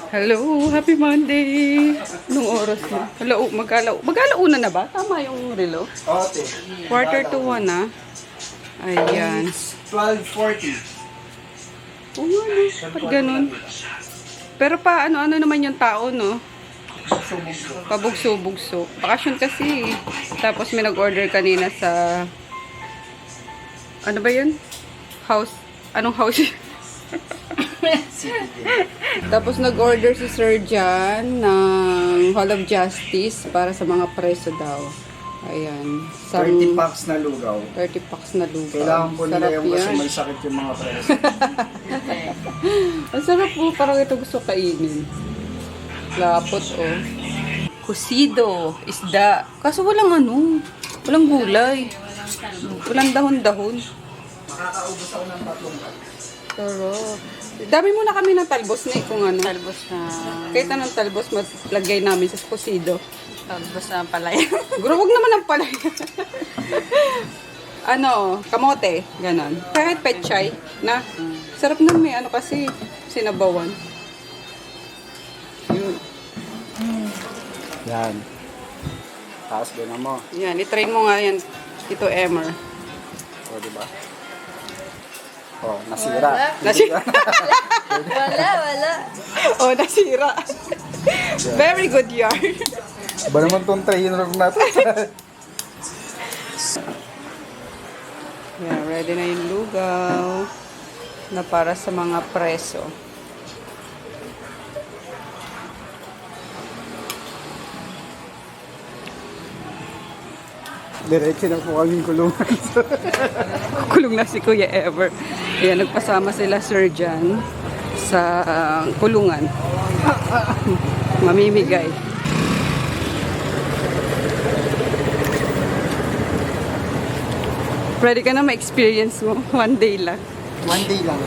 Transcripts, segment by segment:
Hello, happy Monday. Anong oras na? Mag-alauna na ba? Tama yung relo? Ote. Quarter to 1 na. Ayan. 12:40. Oo nga, no? Ba't ganun? Pero pa, ano naman yung tao, no? Pabugso-bugso. Bakasyon kasi. Tapos may nag-order kanina sa... Ano ba yun? House. Anong house? Tapos nag-order si Sir John ng Hall of Justice para sa mga preso daw. Ayan. 30 packs na lugaw. 30 packs na lugaw. Kailangan po nila Sarap yung kasi yan. may sakit yung mga preso. Ang sarap po. Parang ito gusto kainin. Lapot, oh. Kusido. Isda. Kaso walang ano. Walang gulay. Walang dahon-dahon. Makakaubos ako ng 3 packs. Pero, dami muna kami ng talbos na kung ano. Talbos na... Kahit anong talbos, maglagay namin sa kusido. Talbos na palaya. Guro, wag naman ang palay. Ano, kamote, ganon. Kahit pechay, na. Sarap na may ano kasi, sinabawan. Yun. Yan. Tapos doon mo. Yan, itry mo nga yan. Ito, Emer. O, diba? O, nasira. Nasira. Wala. Oh, nasira. Very good yarn. Ba naman itong trainer natin? Yan, ready na yung lugaw na para sa mga preso. Diretso na po kaming kulungan. Kulong na si Kuya Ever. Ayan, nagpasama sila Sir John sa kulungan. Mamimigay. Pwede ka na ma-experience mo. One day lang. One day lang.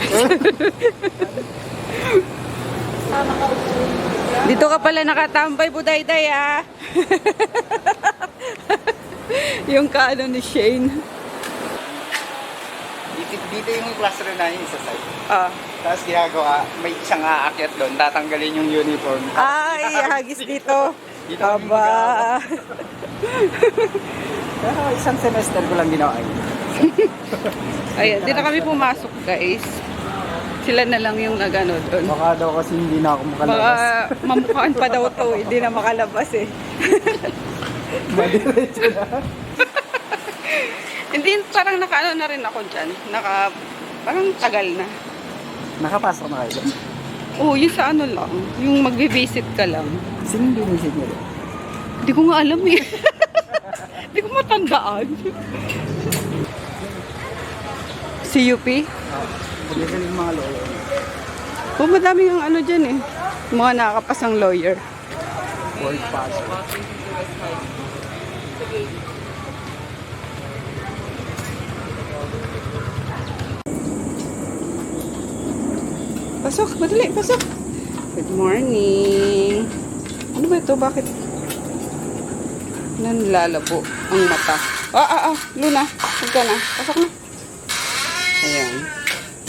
Dito ka pala nakatambay, Budayday, ah. Yung kaano ni Shane. Dito yung classroom namin sa side. Ah. Tapos ginagawa, may isang aakyat doon, tatanggalin yung uniform. Ay, hagis dito. Dito Aba. Pero isang semester ko lang ginawa yun. Ayan, di na kami pumasok, guys. Sila na lang yung nagano doon. Baka daw kasi hindi na ako Baka makalabas. mamukhaan pa daw to, hindi na makalabas eh. Madiretso na. Hindi, parang nakaano na rin ako dyan. Parang tagal na. Nakapasok na kayo doon. Oo, yung sa ano lang, yung magbe-visit ka lang. Sino yung binisit niyo doon? Hindi ko nga alam eh. Hindi ko matandaan. Si UP? Pagkakal yung mga lolo. Oo, madami yung ano dyan eh. Mga nakakapasang lawyer. World pass. Pasok, madali, pasok. Good morning. Ano ba ito? Bakit nanlalabo ang mata? Luna. Huwag ka na. Pasok na. Ayan.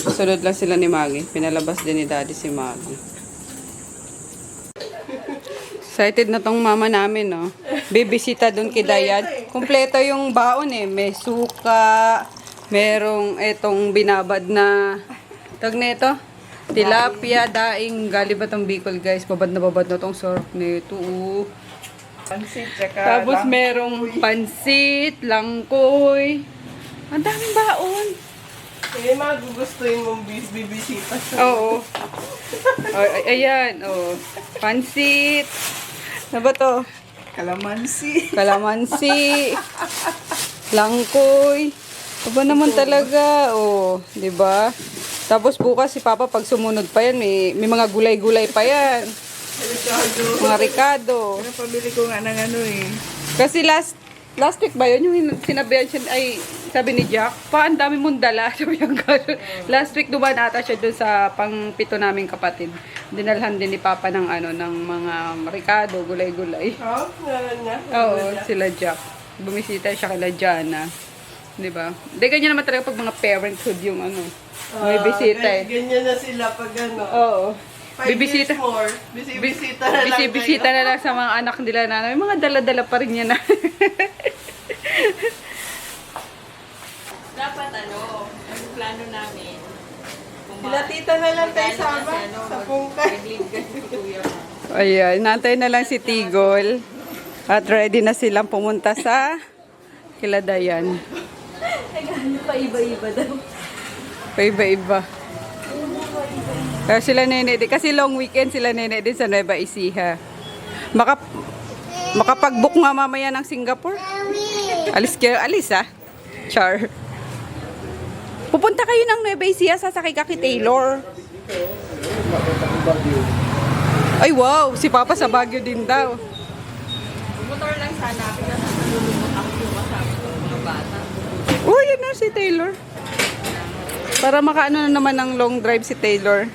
Sunod lang sila ni Maggie. Pinalabas din ni Daddy si Maggie. Excited na tong mama namin, no? Bibisita dun kay Dayan. Kompleto yung baon eh. May suka, merong etong binabad na tag nito. Tilapia, daing, gali ba tong Bicol, guys? Babad na tong sarap nito. Pansit, tsaka Tapos merong pansit, langkoy. Ang daming baon. Eh, magugustuhin mong bibisita sa... Oo. Ayan, oh. Pansit. Ano ba to? Kalamansi. Kalamansi. Langkoy. Aba naman talaga, oh. 'Di ba? Tapos bukas si Papa pag sumunod pa yan, may mga gulay-gulay pa yan. Mga ricado. Ano, pabili ko nga ng ano eh. Kasi last week ba yun, yung sinabihan siya, ay, sabi ni Jack, pa, ang dami mong dala. Sabi niya, last week dumaan ata siya doon sa pang-pito naming kapatid. Dinalhan din ni Papa ng ano, ng mga ricado, gulay-gulay. Oh, ngalan niya. Oo, sila Jack. Bumisita siya kala Jana. 'Di ba? Hindi ganyan naman talaga pag mga parenthood yung ano. May bisita eh. Ganyan na sila pag ano. Oo. Bibisita. Bisita na lang Bisita na lang sa mga anak nila na. May mga dala-dala pa rin yan na. Dapat ang plano namin. Sila tita na lang tayo sama sa pungkay. Ayan, nantay na lang si Tigol. At ready na silang pumunta sa Kiladayan. Paiba-iba daw. Paiba-iba. Kaya sila nene din. Kasi long weekend sila nene din sa Nueva Ecija. Makapag-book nga mamaya ng Singapore. Alis ah. Char. Pupunta kayo ng Nueva Ecija, sasakay ka kay Taylor. Ay wow, si Papa sa Baguio din daw. Motor lang sana. Kaya nalulungkot ako yung kasama ko mga bata. Oh, yan na si Taylor. Para makaano na naman ng long drive si Taylor.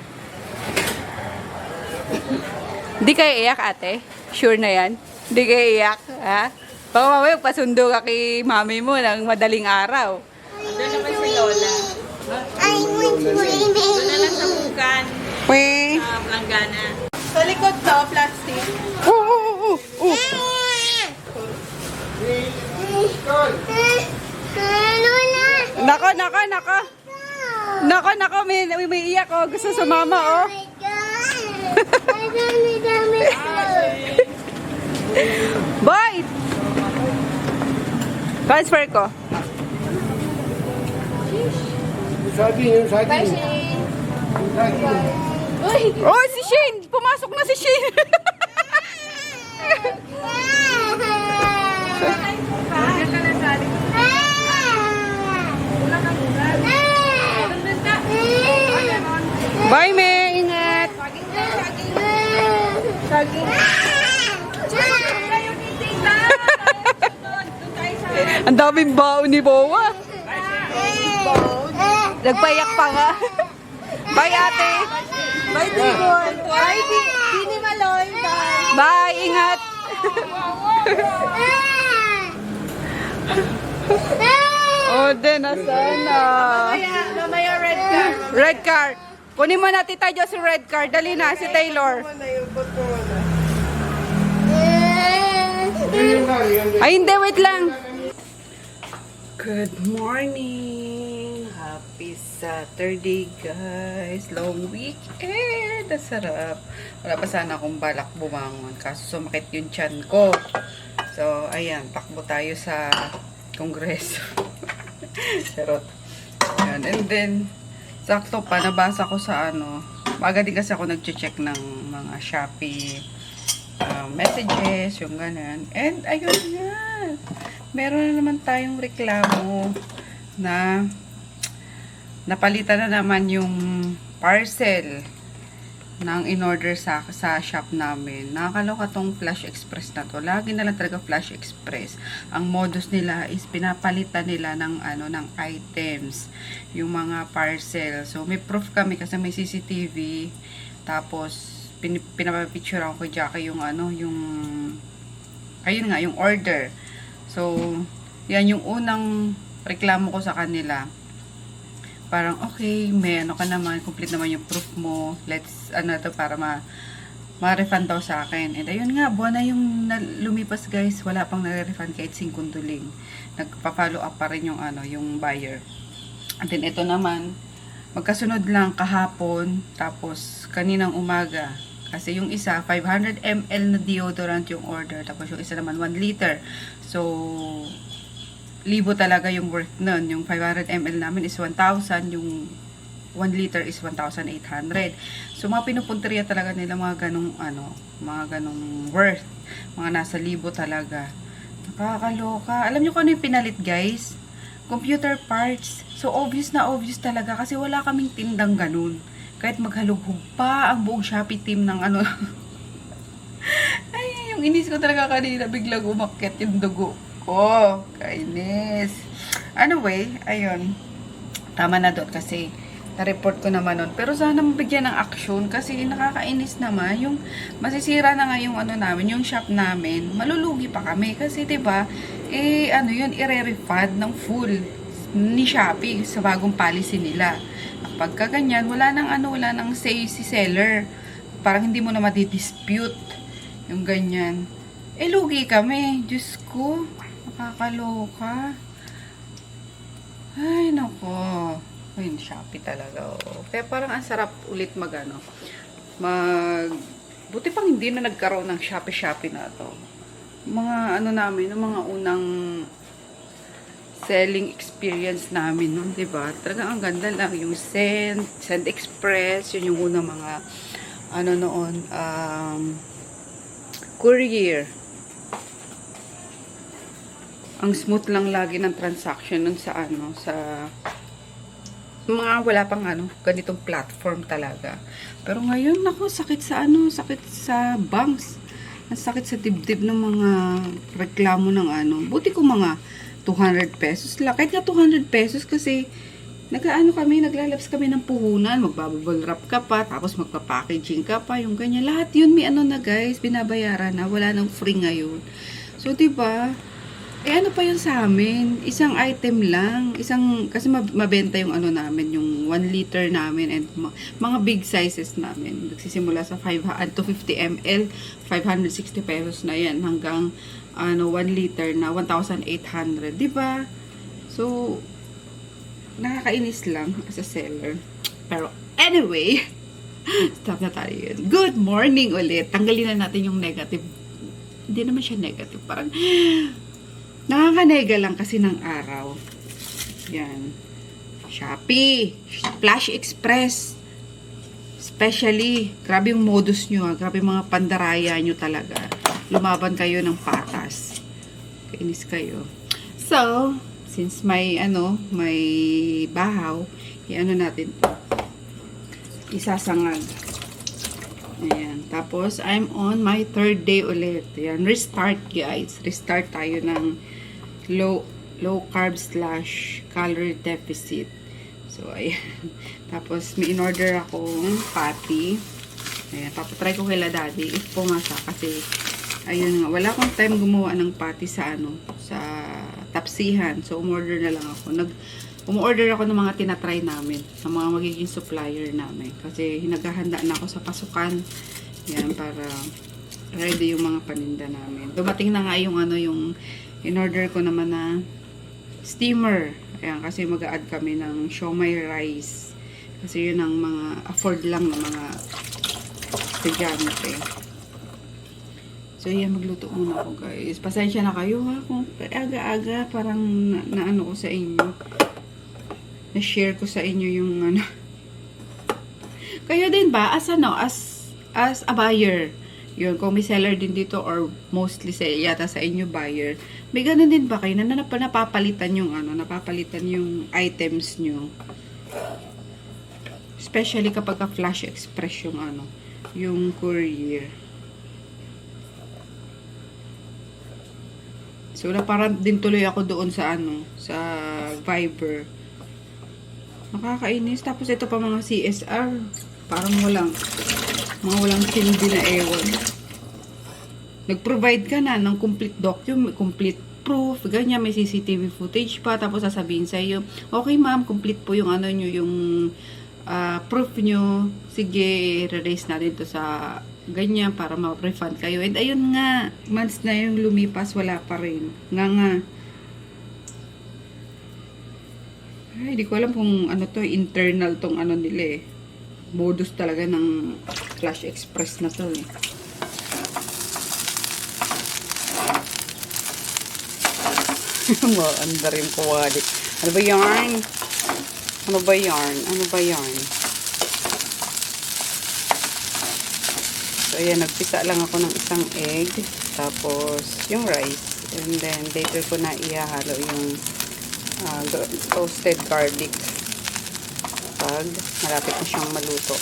Hindi kayo iyak, ate? Sure na yan? Hindi kayo iyak, ha? Baka mamaya pasundo ka kay mami mo ng madaling araw. Doon naman si Lola. Doon na lang sa bukan. Weh. Sa Planggana. Sa likod to, plastic. Oh. Nako, may iyak, oh. Gusto sumama, oh. Boy! Transfer ko. Oh, si Shane! Pumasok na si Shane! Bye, me! Ingat! Ang daming baon ni Bowa. Nagpayak pa nga. Bye, ate! Bye, Tigol. Bye, Dini Maloy. Bye. Bye! Ingat! Oh, din, nasaan na? Mamaya red car. Red car. Kunin mo na, Tita Jo, si red car. Dali na, si Taylor. Ay, hindi, wait lang. Good morning. Happy Saturday, guys. Long weekend. Ang sarap. Wala pa sana akong balak bumangon. Kaso sumakit yung tiyan ko. So, ayan. Takbo tayo sa kongreso. Charot. Ayan. And then, sakto pa, nabasa ko sa maaga din kasi ako nag-check ng mga Shopee messages, yung ganun. And, ayun nga. Meron na naman tayong reklamo na napalitan na naman yung parcel ng in-order sa shop namin. Nakakaloka tong Flash Express na to. Lagi na lang talaga Flash Express. Ang modus nila is pinapalitan nila ng ng items, yung mga parcel. So may proof kami kasi may CCTV. Tapos pinapapicture ako kay Jackie yung ayun nga, yung order. So yan yung unang reklamo ko sa kanila. Parang, okay, may ka naman, complete naman yung proof mo. Let's, para ma-refund daw sa akin. And ayun nga, buwan na yung lumipas, guys. Wala pang nare-refund kahit 5 duling. Nagpa-follow up pa rin yung, yung buyer. And then, ito naman, magkasunod lang kahapon, tapos kaninang umaga. Kasi yung isa, 500 ml na deodorant yung order. Tapos yung isa naman, 1 liter. So, libo talaga yung worth nun. Yung 500 ml namin is 1,000. Yung 1 liter is 1,800. So, mga pinupunteriya talaga nila mga ganong, mga ganong worth. Mga nasa libo talaga. Nakakaloka. Alam nyo kung ano yung pinalit, guys? Computer parts. So, obvious na obvious talaga kasi wala kaming tindang ganun. Kahit maghalughog pa ang buong Shopee team ng Ay, yung inis ko talaga kanina. Biglang umakyat yung dugo. Oh, kainis. Anyway, ayun. Tama na doon kasi na-report ko naman nun. Pero sana mabigyan ng action kasi nakakainis naman. Yung masisira na nga yung namin, yung shop namin, malulugi pa kami. Kasi 'di ba yun, i-refund ng full ni Shopee sa bagong policy nila. Kapag ganyan, wala nang say si seller. parang hindi mo na madidispute yung ganyan. Eh, lugi kami. Diyos ko, nakakaloka. Ay, nako. Ayun, Shopee talaga. Oh. Kaya parang ang sarap ulit buti pang hindi na nagkaroon ng Shopee na to. Mga ano namin, yung mga unang selling experience namin nun, diba? Talagang ang ganda lang. Yung Send Express, yun yung unang mga ano noon, courier. Ang smooth lang lagi ng transaction nun sa ano, sa mga wala pang ano, ganitong platform talaga. Pero ngayon, naku, sakit sa ano, sakit sa banks. Ang sakit sa dibdib ng mga reklamo ng ano. Buti ko mga 200 pesos lang. Kahit nga 200 pesos kasi naglalabs kami ng puhunan, magbabubble wrap ka pa, tapos magpa-packaging ka pa, yung ganyan. Lahat yun may ano na guys, binabayaran na, wala nang free ngayon. So, diba, eh ano pa yun sa amin? Isang item lang, kasi mabenta yung ano namin, yung 1 liter namin, and mga big sizes namin. Nagsisimula sa 250 ml, 560 pesos na yan, hanggang 1 liter na 1,800, diba? So, nakakainis lang as a seller. Pero anyway, stop na tayo yun. Good morning ulit. Tanggalin na natin yung negative. Hindi naman siya negative. Parang nakakanega lang kasi ng araw. Yan. Shopee. Flash Express. Especially, grabe yung modus nyo. Grabe yung mga pandaraya nyo talaga. Lumaban kayo ng patas. Kainis kayo. So, since may bahaw, i-ano natin to. Isasangag. Ayan. Tapos, I'm on my 3rd day ulit. Ayan. Restart, guys. Restart tayo ng low carb / calorie deficit. So, ayan. Tapos, may in-order akong patty. Ayan. Papatry ko kay Daddy if pumasa. Kasi, ayun nga. Wala akong time gumawa ng patty sa sa tapsihan. So, umorder na lang ako. Umorder ako ng mga tinatry namin. Sa mga magiging supplier namin. Kasi, hinaghahanda na ako sa pasukan. Yan, para ready yung mga paninda namin. Dumating na nga yung yung in-order ko naman na steamer. Ayan, kasi mag-a-add kami ng siomai rice. Kasi yun ang mga afford lang ng mga estudyante. So, yan, magluto muna ako, guys. Pasensya na kayo, ha? Kung aga-aga, parang naano ko sa inyo. Na-share ko sa inyo yung Kayo din ba? As a buyer. Yun, kung may seller din dito or mostly yata sa inyo buyer, may ganun din ba kayo na napapalitan yung napapalitan yung items nyo? Especially kapag Flash Express yung yung courier. So, parang din tuloy ako doon sa sa Viber. Nakakainis. Tapos ito pa mga CSR. Parang walang silbi na ewan. Nag-provide ka na ng complete document, complete proof, ganyan, may CCTV footage pa, tapos sasabihin sa iyo, okay ma'am, complete po yung nyo, yung proof nyo, sige, re-raise natin to sa ganyan para ma-refund kayo. And ayun nga, months na yung lumipas, wala pa rin. Nga. Ay, di ko alam kung internal tong nila eh. Modus talaga ng Flash Express na to eh. Anda rin po wali. Ano ba yarn? Ano ba yarn? Ano ba yarn? So, ayan, nagpisa lang ako ng isang egg. Tapos, yung rice. And then, later ko na ihahalo yung toasted garlic. Pag malapit na siyang maluto.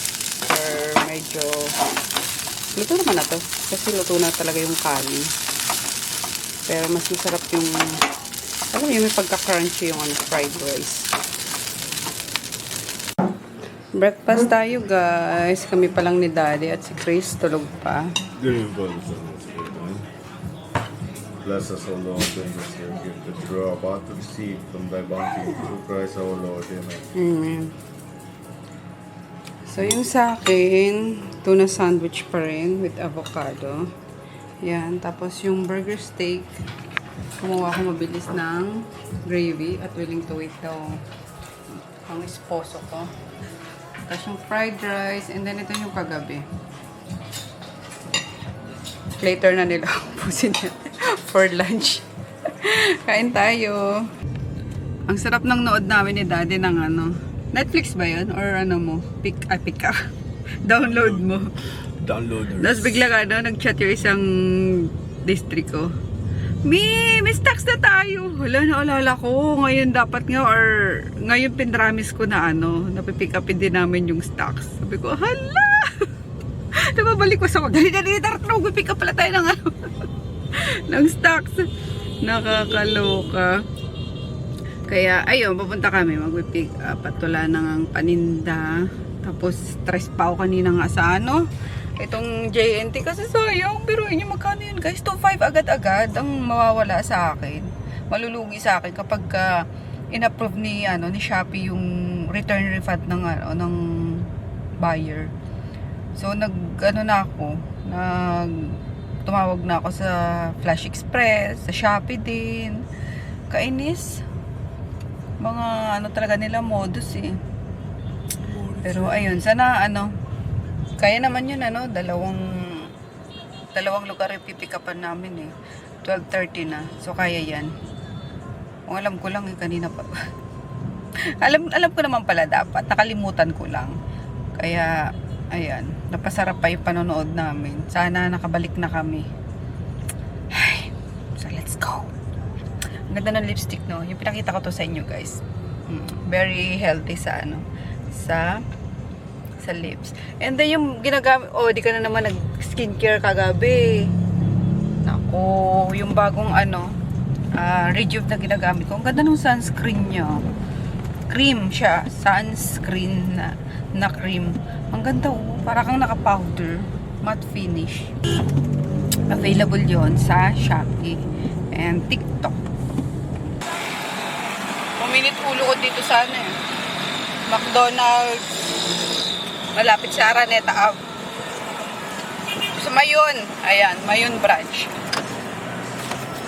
Or medyo luto naman na to. Kasi luto na talaga yung kanin. Pero mas masarap yung alam mo yung may pagka-crunchy yung fried rice. Breakfast tayo guys. Kami pa lang ni Daddy at si Chris tulog pa. Bless us, O Lord, and this your gift that you are about to receive from thy bounty through Christ our Lord. Amen. Amen. So, yung sa akin, tuna sandwich pa rin with avocado. Yan. Tapos, yung burger steak, kumuha ko mabilis ng gravy at willing to wait daw ang esposo ko. Tapos, yung fried rice, and then ito yung kagabi. Later na nila pusin for lunch. Kain tayo. Ang sarap ng nood namin ni Daddy ng ano. Netflix ba yun? Or ano mo? Pick ka. Download mo. Downloaders. Tapos bigla nag-chat yung isang district ko. May stocks na tayo. Wala, naalala ko. Ngayon dapat nga or ngayon pinramis ko na ano, napipick upin din namin yung stocks. Sabi ko, hala! Nababalik ko sa ko. Dali, pick up pala tayo ng ano. ng stocks. Nakakaloka. Kaya, ayun, papunta kami. Mag-pick up at wala nang paninda. Tapos, stress pa ako kanina nga sa ano. Itong JNT kasi sayang. Pero yun, magkano yun guys? 2.5 agad-agad ang mawawala sa akin. Malulugi sa akin kapag in-approve ni Shopee yung return refund ng buyer. So, tumawag na ako sa Flash Express, sa Shopee din. Kainis. Mga talaga nila modus eh. Pero ayun, sana kaya naman yun dalawang lugar yung pipikapan namin eh. 12:30 na. So kaya yan. Kung alam ko lang kanina pa. alam ko naman pala dapat. Nakalimutan ko lang. Kaya ayan, napasarap pa yung panonood namin. Sana nakabalik na kami. Ay, so let's go. Ang ganda ng lipstick, no? Yung pinakita ko to sa inyo, guys. Very healthy sa lips. And then yung ginagamit, di ka na naman nag-skincare kagabi. Nako, yung bagong Rejuve na ginagamit ko. Ang ganda ng sunscreen niya. Cream siya. Sunscreen na cream. Ang ganda para kang naka-powder. Matte finish. Available yon sa Shopee and TikTok. Minute ulo ko dito sa McDonald's malapit sa Araneta Ave. So Mayon, ayan, Mayon branch.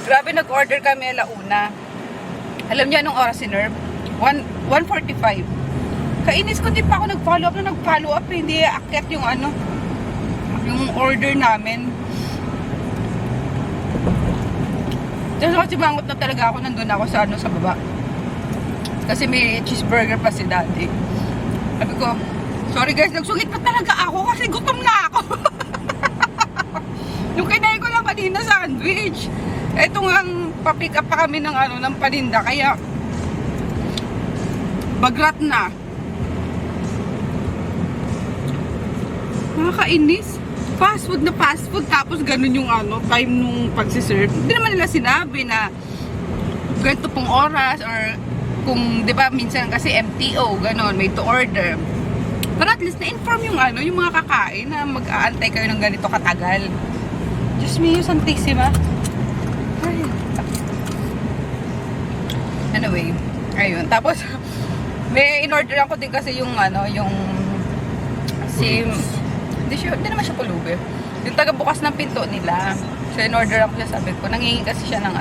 Grabe, nag-order kami alauna. Alam niyo anong oras sinerve? 1:45. Kainis ko, di pa ako nag-follow up, hindi aakyat yung yung order namin. Tapos kasi bangot na talaga ako, nandun ako sa baba. Kasi may cheeseburger pa si Daddy. Sabi ko, sorry guys, nagsungit pa talaga ako kasi gutom na ako. Yung kinain ko lang kanina sandwich. Ito nga, papick up pa kami ng paninda. Kaya, bagrat na. Nakakainis. Fast food. Tapos ganun yung time nung pagsiserve. Hindi naman nila sinabi na ganito pong oras or kung, di ba, minsan kasi MTO, gano'n, made to order. Pero at least na-inform yung yung mga kakain na mag-aantay kayo ng ganito katagal. Diyos me, santissima. Ay. Anyway, ayun. Tapos, may in-order ako din kasi yung hindi naman siya pulubi. Yung taga-bukas ng pinto nila. So, in-order ako siya, sabi ko, nangingi kasi siya ng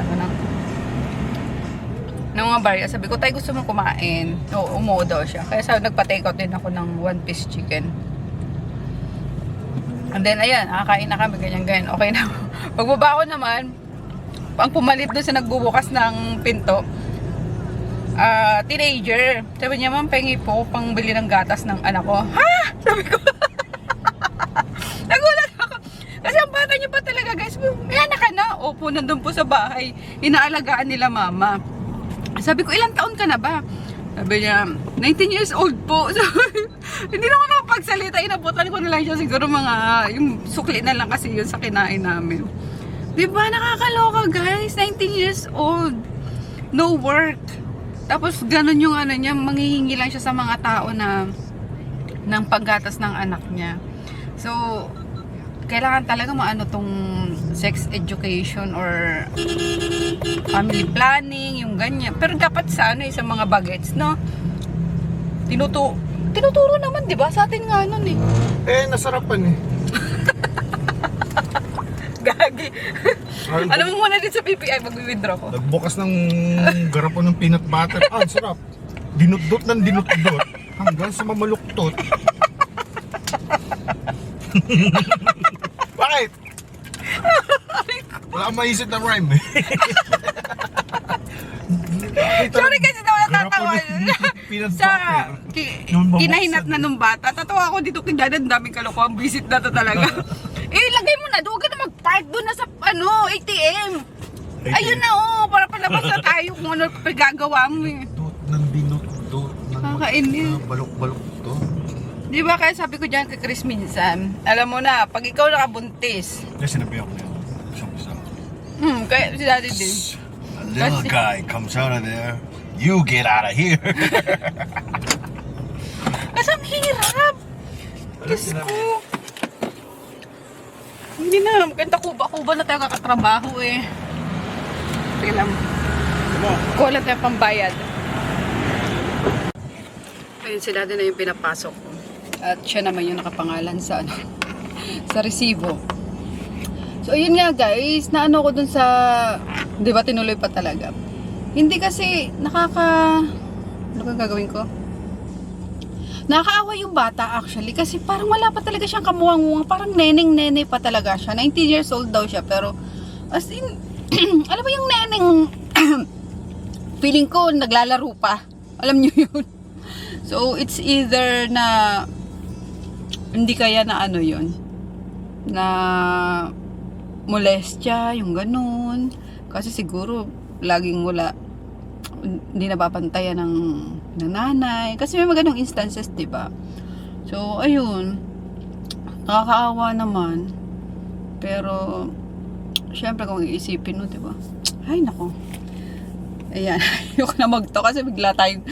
mga barya. Sabi ko, tayo gusto mong kumain. Oo, umuo daw siya. Kaya sabi, nagpa-take out din ako ng 1-piece chicken. And then, ayan, kakain na kami, ganyan. Okay na. Pagbaba ko naman, ang pumalit doon sa nagbubukas ng pinto, teenager. Sabi niya, ma'am, pengi po pang bili ng gatas ng anak ko. Ha? Sabi ko. Nagulat ako. Kasi ang bata niyo pa talaga, guys. May anak ka na. Opo, nandun po sa bahay. Inaalagaan nila mama. Sabi ko, ilang taon ka na ba? Sabi niya, 19 years old po. Hindi naman makapagsalita. Inabutan ko na lang siya siguro yung sukli na lang kasi yun sa kinain namin. Diba, nakakaloka guys? 19 years old. No work. Tapos ganun yung niya, manghihingi lang siya sa mga tao ng panggatas ng anak niya. So, kailangan talaga tong sex education or family planning, yung ganyan. Pero dapat sa sa mga bagets, no? Tinuturo tinuturo naman, di ba? Sa atin nga nun eh. Eh, nasarapan eh. Gagi. Alam mo muna din sa PPI, mag-withdraw ko. Nagbukas ng garapon ng peanut butter. Ang sarap. Dinutdot ng dinutdot hanggang sa mamaluktot. Bakit? Wala akong maisip na rhyme eh. Sorry kasi daw natatawa. Peanut Sa butter. Yung mabuksan. kinahinat na nung bata, tatawa ako dito kay Dad, ang daming kalokohan, visit na to talaga. Lagay mo na, doon ka na mag-park doon na sa ATM. Ayun na para palabas na tayo kung ano pagagawa mo eh. Dot ng dinutdot ng Kakainis. balok-balok to. Di ba kaya sabi ko dyan kay Chris minsan, alam mo na, pag ikaw nakabuntis, Kasi sinabi ako na yun. Isa. kaya si Daddy din. A little guy comes out of there. You get out of here. Kasi ang hirap. Diyos ko. Hindi na, maganda kuba na tayo kakatrabaho eh. Sige lang. Kuha tayo pambayad. Ayun, si Daddy na yung pinapasok ko. At siya naman yung nakapangalan sa sa resibo. So, ayun nga guys, naano ko dun sa, di ba tinuloy pa talaga. Hindi kasi ano ba gagawin ko? Nakakaawa yung bata actually kasi parang wala pa talaga siyang kamuwang-muwang. Parang neneng-nene pa talaga siya. 19 years old daw siya pero as in, alam mo yung neneng feeling ko naglalaro pa. Alam niyo yun. So it's either na hindi kaya na ano yun na molestya, yung ganun. Kasi siguro laging wala, hindi napapantayan ng nanay. Kasi may mga ganong instances, di ba? So, ayun. Nakakaawa naman. Pero, syempre kung iisipin mo, di ba? Ay, nako. Ayan. Ayoko na magto kasi bigla tayong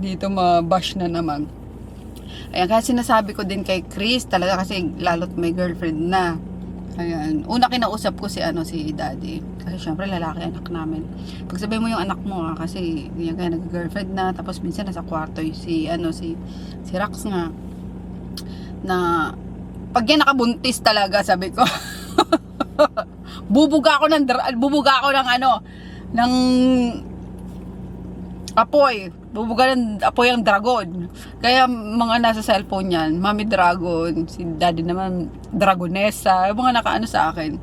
dito, ma-bash na naman. Ayan, kasi sinasabi ko din kay Chris talaga kasi lalo't may girlfriend na. Ayan. Una kinausap ko si Daddy. Kasi syempre lalaki anak namin. Pag sabihin mo yung anak mo kasi yan kaya nag-girlfriend na tapos minsan nasa kwarto si Rax nga na pag yan nakabuntis talaga sabi ko bubuga ako ng apoy. Bubuga ng apoy ang dragon. Kaya mga nasa cellphone yan, Mami Dragon, si Daddy naman Dragonessa, yung mga naka sa akin.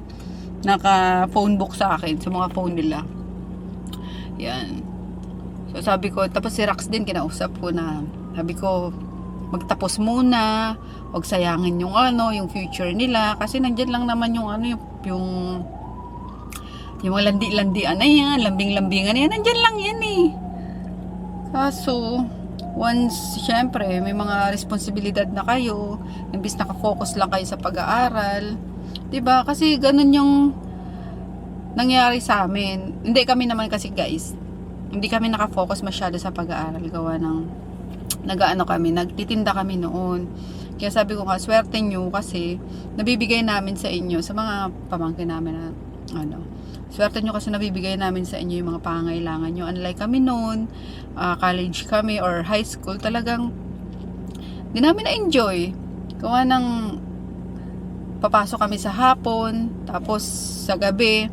Naka phone book sa akin, sa mga phone nila. Yan. So sabi ko, tapos si Rax din kinausap ko na, sabi ko, magtapos muna, huwag sayangin yung yung future nila, kasi nandyan lang naman yung yung mga landi-landian na yan, lambing-lambingan na yan, nandyan lang yan eh. Kaso, once, syempre, may mga responsibilidad na kayo, imbis nakafocus lang kayo sa pag-aaral, diba? Kasi ganun yung nangyari sa amin. Hindi kami naman kasi guys, hindi kami nakafocus masyado sa pag-aaral. Gawa ng, nagtitinda kami noon. Kaya sabi ko nga, swerte nyo kasi nabibigay namin sa inyo, sa mga pamangkin namin na, swerte nyo kasi nabibigay namin sa inyo yung mga pangangailangan nyo. Unlike kami noon, college kami or high school, talagang di namin na-enjoy. Gawa ng papasok kami sa hapon, tapos sa gabi,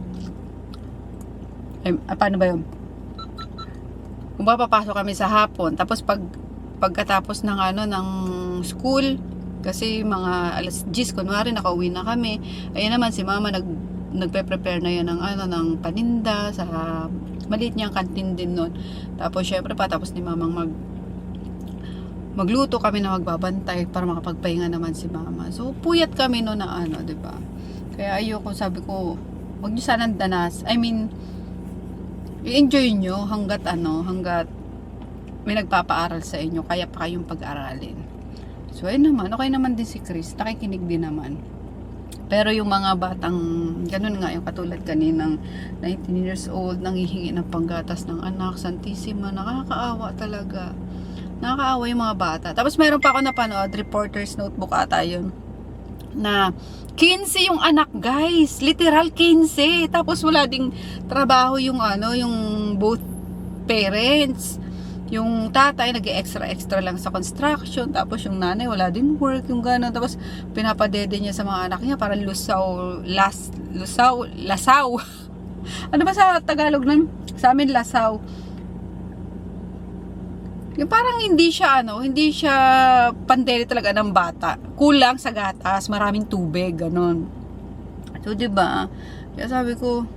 paano ba yun? Kung ba papasok kami sa hapon, tapos pagkatapos ng ng school, kasi mga alas 10, kunwari nakauwi na kami, ayun naman si mama nagpe-prepare na yan ng paninda sa maliit niyang kantin din nun. Tapos syempre tapos ni mamang magluto kami na magbabantay para makapagpahinga naman si mama. So puyat kami noon na di ba? Kaya ayoko, sabi ko, wag niyo sanang danas. I mean, i-enjoy nyo hanggat may nagpapaaral sa inyo, kaya pa kayong pag-aralin. So ayun naman, okay naman din si Chris, nakikinig din naman. Pero yung mga batang, ganun nga, yung katulad kaninang 19 years old, nanghihingi ng panggatas ng anak, Santissima, nakakaawa talaga. Nakakaawa yung mga bata. Tapos meron pa ako napanood, Reporter's Notebook ata yun, na 15 yung anak guys, literal 15. Tapos wala ding trabaho yung yung both parents. yung tatay nag-extra lang sa construction, tapos yung nanay wala din work, yung gano'n. Tapos pinapadede niya sa mga anak niya para lasaw. Ano ba sa Tagalog nun? Sa amin, lasaw. Yung parang hindi siya pandeli talaga ng bata. Kulang sa gatas, maraming tubig, ganon. So, diba? Kaya sabi ko,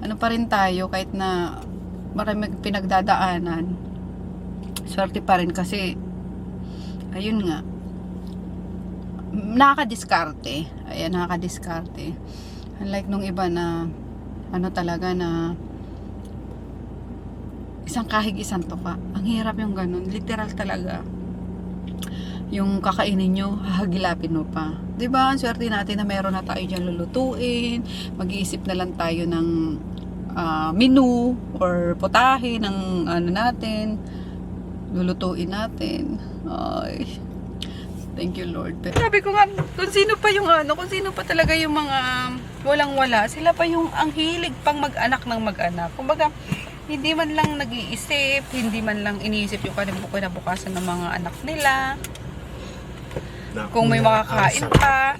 ano pa rin tayo kahit na maraming pinagdadaanan. Swerte pa rin kasi, ayun nga, nakakadiskarte. Ayan, nakakadiskarte. Unlike nung iba na, ano talaga na, isang kahig, isang tuka. Ang hirap yung ganun. Literal talaga. Yung kakainin nyo, hahagilapin mo pa. Diba? Ang swerte natin na meron na tayo dyan lulutuin. Mag-iisip na lang tayo ng menu or potahe ng ano natin. Lulutuin natin. Ay. Thank you, Lord. Pero sabi ko nga, kung sino pa yung kung sino pa talaga yung mga walang-wala, sila pa yung ang hilig pang mag-anak ng mag-anak. Kumbaga, hindi man lang nag-iisip, hindi man lang iniisip yung kinabukasan ng mga anak nila. Kung may makakain pa.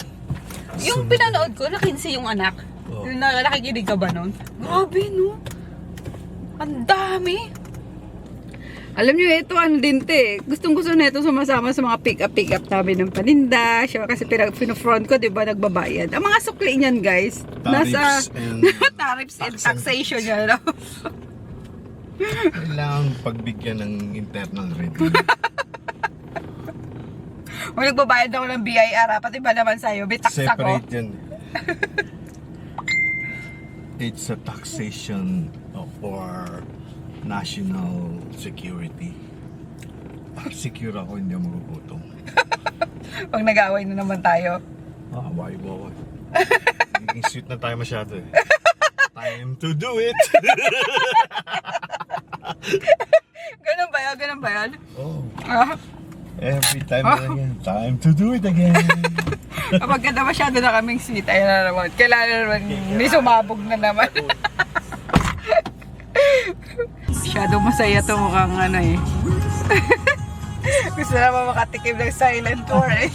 Yung pinanood ko, na 15 yung anak. Nakikinig ka ba nun? Grabe, no? Ang dami. Alam nyo, ito din gustong-gusto na ito sumasama sa mga pick-up namin ng paninda. Siya kasi pino-front ko, di ba, nagbabayad. Ang mga sukli niyan, guys, nasa tariffs and taxation yan. Kailangan pagbigyan ng internal revenue. Kung nagbabayad ako ng BIR, pati ba naman sa'yo, may tax ako. Separate yan. It's a taxation for national security. Secure ako, hindi ako magugutom. Pag nag-away na naman tayo. Why? Naging sweet na tayo masyado eh. Time to do it! Ganun ba yan? Oh, Ah, every time again. Time to do it again! kapag ganda masyado na kaming sweet, ayun na naman. Kailangan na naman, may sumabog na naman. Masyadong masaya to mukhang eh. Gusto naman makatikim ng silent tour eh.